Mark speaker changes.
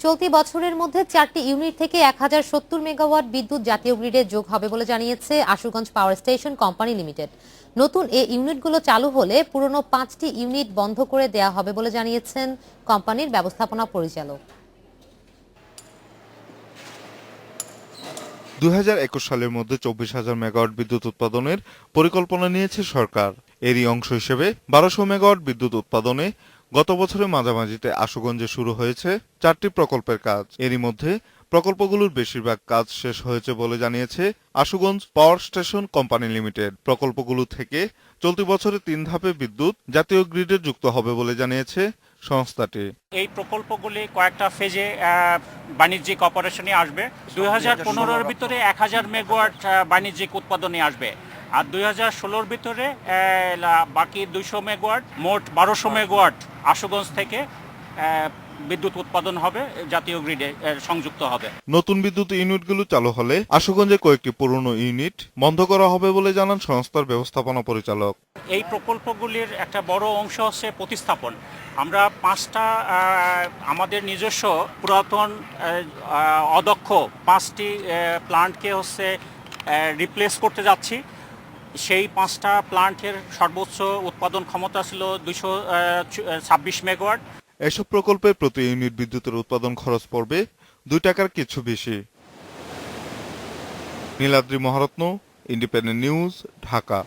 Speaker 1: চলতি বছরের মধ্যে 4টি ইউনিট থেকে 1070 মেগাওয়াট বিদ্যুৎ জাতীয় গ্রিডে যোগ হবে বলে জানিয়েছে Ashuganj power station company limited. নতুন এই ইউনিটগুলো চালু হলে পুরনো 5টি ইউনিট বন্ধ করে দেয়া হবে বলে জানিয়েছেন কোম্পানির ব্যবস্থাপনা পরিচালক।
Speaker 2: 2021 সালের মধ্যে 24,000 মেগাওয়াট বিদ্যুৎ উৎপাদনের পরিকল্পনা নিয়েছে সরকার। এরই অংশ হিসেবে 1200 মেগাওয়াট বিদ্যুৎ উৎপাদনে গত বছরের মাঝামাঝিতে আশুগঞ্জে শুরু হয়েছে 4টি প্রকল্পের কাজ। এরই মধ্যে প্রকল্পগুলোর বেশিরভাগ কাজ শেষ হয়েছে বলে জানিয়েছে Ashuganj power station company limited. প্রকল্পগুলো থেকে চলতি বছরে 3 ধাপে বিদ্যুৎ জাতীয় গ্রিডে যুক্ত হবে বলে জানিয়েছে সংস্থাটি।
Speaker 3: এই প্রকল্পগুলি কয়েকটা ফেজে বাণিজ্যিক অপারেশনে আসবে। 2015-এর ভিতরে 1000 মেগাওয়াট বাণিজ্যিক উৎপাদনে আসবে, আর 2016-র ভিতরে বাকি 200 মেগাওয়াট, মোট 1200 মেগাওয়াট আশুগঞ্জ থেকে বিদ্যুৎ উৎপাদন হবে, জাতীয় গ্রিডে সংযুক্ত হবে।
Speaker 2: নতুন বিদ্যুৎ ইউনিটগুলো চালু হলে আশুগঞ্জে কয়েকটি পুরনো ইউনিট বন্ধ করা হবে বলে জানান সংস্থার ব্যবস্থাপনা পরিচালক।
Speaker 3: এই প্রকল্পগুলির একটা বড় অংশ হচ্ছে প্রতিস্থাপন। আমরা 5টা আমাদের নিজস্ব পুরাতন অদক্ষ 5টি প্লান্টকে হচ্ছে রিপ্লেস করতে যাচ্ছি। সেই 5টা প্লান্টের সর্বোচ্চ উৎপাদন ক্ষমতা ছিল 226 মেগাওয়াট।
Speaker 2: এসব প্রকল্পে প্রতি ইউনিট বিদ্যুতের উৎপাদন খরচ পড়বে 2 টাকার কিছু বেশি। Niladri Maharatna, independent news, Dhaka.